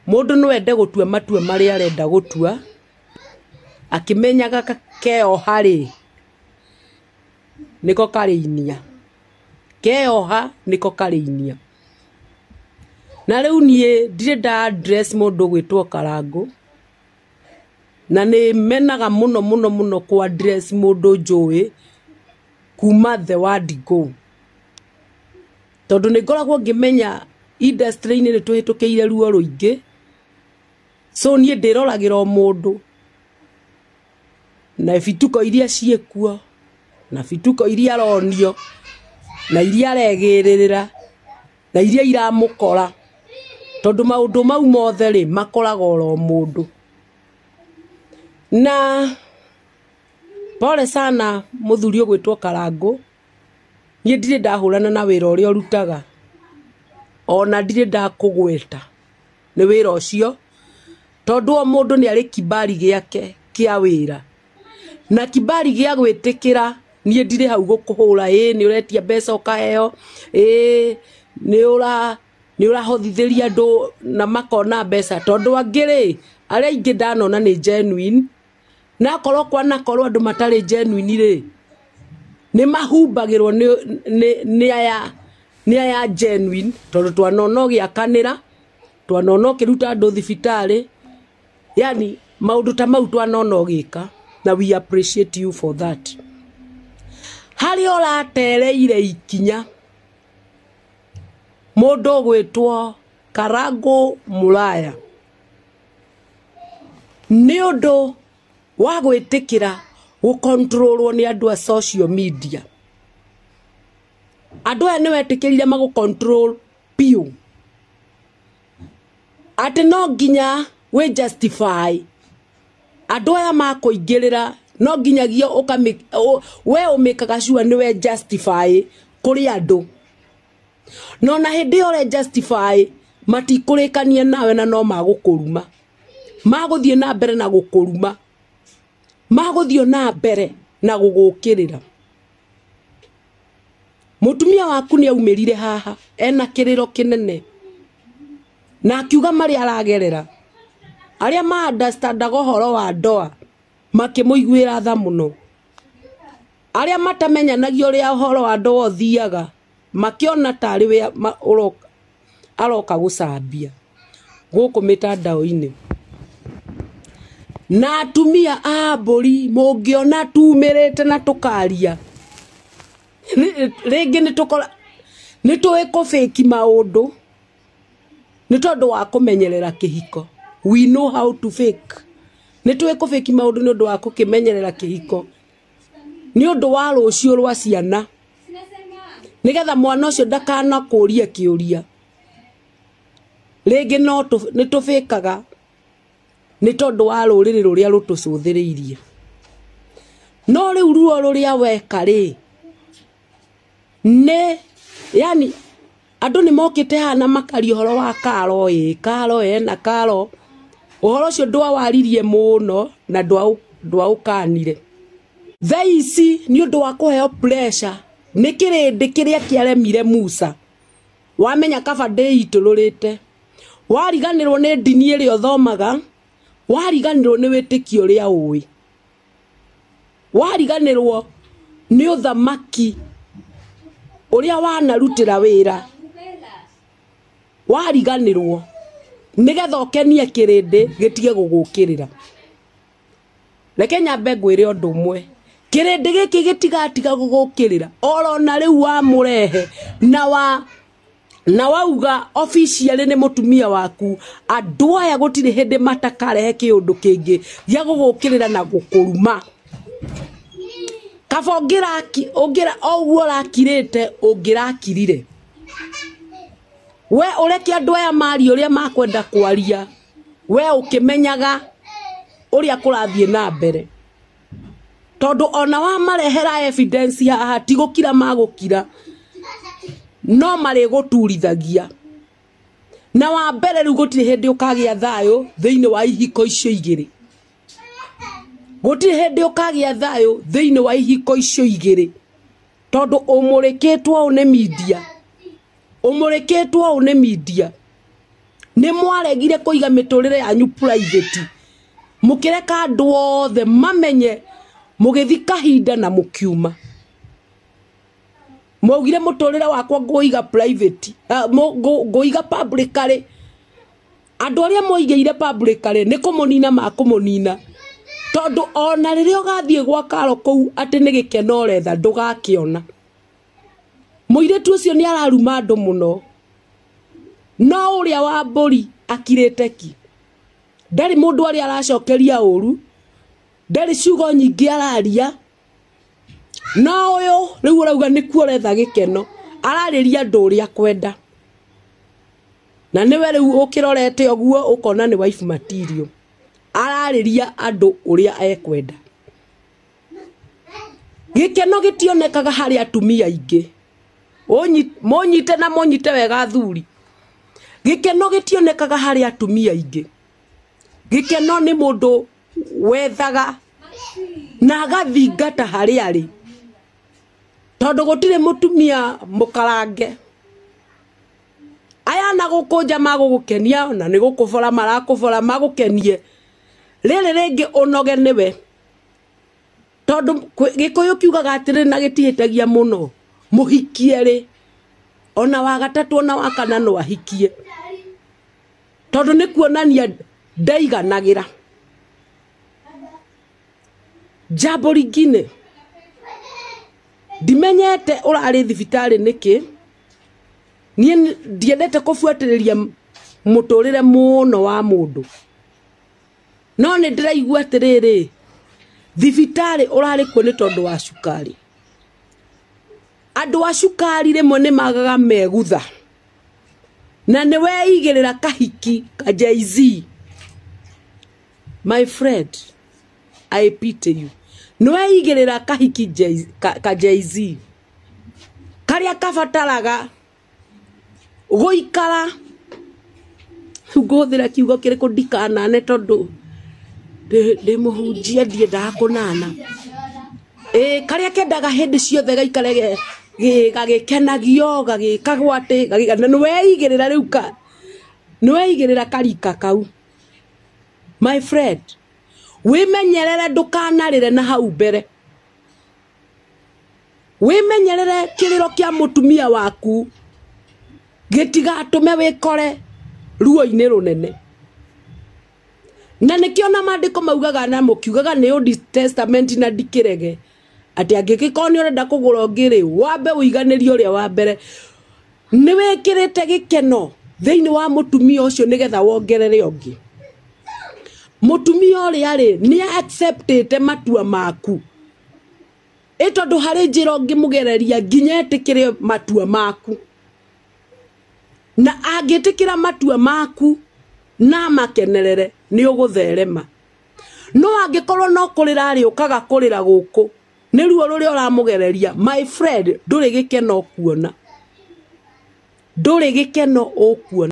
mundu no ende gutua matua mari arenda gutua akimenyaga keoha ri niko kariinia keoha niko kariinia na riu nie ndire da address mundu gwitwo Karangu na ni menaga muno ku address mundu njui kuma the word go tondu ni ngoragwo ngimenya industry ni tuhitukiire ruo ruingi so nie ndirolagira mundu na bituko iria ciekuo na bituko iria aronio na iria aregirira na iria iramukora tondu maundu mau mothe ri makoraga oro mundu na pole sana muthuri ogwitwo Karangu nie ndire ndahurana na wira uria urutaga ona ndire ndakugweta ni wira ucio tondu o mundu ni ari kibali giake kia wira na kibali gia gwitikira nie ndire hau gukuhura ni uretia mbeca ukaheo ni urahothithiria andu na makona mbeca tondu angiri aria ingi ndanona ni genuine na korwo kwana korwo andu matari genuine ri ni mahumbagirwo ni aya genuine tondu twanona giakanira twanona kiruta andu thibitari yani maundu ta mau twanona gika na we appreciate you for that hari oratereire ikinya mundu gwitwo Karangu Muraya ni undu wa gwitikira gukontrolwo ni andu a social media andu aya ni wetikirire magu control piu ati no nginya we justify andu aya makuingirira no nginyagia we umekaga sure ni we justify kuri andu no na hindi ore justify matikurikania nawe na no magukuruma maguthie na mbere na gukuruma maguthio na mbere na gugukirira mutumia waku ni aumirire haha ena kiriro kinene na akiuga mari aragerera aria ma understand gohoro wa ndoa makimuiguira tha muno aria matamenyanagia uria uhoro wa ndoa thiaga makiona tari we aroka gucambia guku mitandao-ini na atumia a mburi mungiona tumirite na tukaria ringi ni tuiko fake maundu ni tondu wa kumenyerera kihiko we know how to fake ni tuiko fake maundu ni undu wa kukimenyerera kihiko ni undu wa rucio rwa ciana nigetha mwana ucio ndakana kuria kiuria ringi no ni tufikaga ni tondu wa ruriri ruria rutucuthiriirie no riu ruo ruria weka ri ne yani andu ni mokite hana makari horo wa karo na karo uhoro cio ndwa waririe muno na ndwa ukanire thaici ni undu wa kuheo pressure ni kirindi kiria kiaremire Musa wamenya kaba ndeitururite wariganirwo ni ndini iri othomaga wariganirwo ni witikio ria uwi wariganirwo ni uthamaki uria wanarutira wira wariganirwo nigetha ukenie kirindi gitige gugukirira reke nyambe ngwire undu umwe kirindi giki gitigatiga gugukirira orona riu wa murehe na wauga officially ni mutumia waku andu aya gutire hindi matakarehe kiundu kingi gya gugukirira na gukuruma kaba ungira oguo rakirite ungirakirire we ureke andu aya mari uria makwenda kwaria we ukimenyaga uria kurathie na mbere tondu ona wa marehera evidence haha tigukira magukira no mari guturithagia na wa mbere riu gutire hindi ukagia thayo thiini wa ihiko icio igiri gutire hindi ukagia thayo thiini wa ihiko icio igiri tondu umurikitwo une media nĩ mwaregire kũiga mĩtũrĩre yanyu private mũkĩreka andũ othe mamenye mũgĩthi kahinda na mũkiuma mwaugire mũtũrĩre wakwa ngũiga private ngũiga publicly andũ arĩa moigĩire publicly nĩ kũmũnina makũmũnina tondũ ona rĩrĩa ũgathiĩ gwa Karo kũu atĩ nĩ gĩkeno ũretha ndũgakĩona mũirĩtu ũcio nĩ araruma andũ mũno no ũrĩa wa mbũri akirĩte ki ndarĩ mũndũ arĩa aracokeria ũru ndarĩ ciugo nyingĩ araria no ũyũ rĩu ũrauga nĩkuo ũretha gĩkeno ararĩria andũ ũrĩa kwenda na nĩwe rĩu ũkĩrorete ũguo ũkona nĩ wife material ararĩria andũ ũrĩa ekwenda gĩkeno gĩtionekaga harĩ atumia aingĩ mũnyite na mũnyite wega athuri gĩkeno gĩtionekaga harĩ atumia aingĩ gĩkeno nĩ mũndũ wethaga na agathingata harĩ arĩ tondũ gũtirĩ mũtumia mũkarange aya na gũkũnja magũgũkenia na nĩ gũkũbora marakũbora magũkenie rĩrĩ rĩngĩ ũnoge nĩwe tondũ gĩkũyũ kiugaga atĩrĩ na gĩtihĩtagia mũno mũhikie rĩ ona wa gatatũ ona wa kana no ahikie tondũ nĩ kuonania ndaiganagĩra jambo lingine ndimenyete ũrarĩ thibitarĩ nĩkĩ niĩ ndiendete kũbuatĩrĩria mũtũrĩre mũno wa mũndũ no nĩ ndĩraigua atĩrĩrĩ thibitarĩ ũrarĩ kuo nĩ tondũ wa cukari andũ a cukari rĩmwe nĩ magaga megutha na nĩ weigĩrĩra kahiki ka Jay-Z my friend I pity you nĩ weigĩrĩra kahiki ka Jay-Z karĩa kabataraga gũikara ngũthĩra kiugo kĩrĩkũ ndikanane tondũ ndĩ mũhunjia ndiendaga kũnana karĩa kendaga hĩndĩ ciothe gaikare gagĩkenagio gagĩkagwo atĩ nĩ weigĩrĩra rĩu nĩ weigĩrĩra karika kau my friend wĩmenyerere ndũkanarĩre na hau mbere wĩmenyerere kĩrĩro kĩa mũtumia waku gĩtigatũme wĩkore ruo-inĩ rũnene na nĩkĩo na maandĩko maugaga na mũkiugaga nĩ Old Testament na ndikĩrege atĩ angĩgĩkorwo nĩ ũrenda kũgũra ũngĩ wambe ũiganĩrie ũrĩa wa mbere nĩ wĩkĩrĩte gĩkeno thĩinĩ wa mũtumia ũcio nĩgetha wongerere ũngĩ mũtumia ũrĩa rĩ nĩ acceptĩte matua maku tondũ harĩ njĩra ũngĩmũgereria nginya etĩkĩre matua maku na angĩtĩkĩra matua maku na makenerere nĩ ũgũtherema no angĩkorwo no kũrĩra arĩ ũkaga kũrĩra gũkũ nĩ ruo rũrĩa ũramũgereria my friend ndũrĩ gĩkeno ũkuona ndũrĩ gĩkeno ũkuona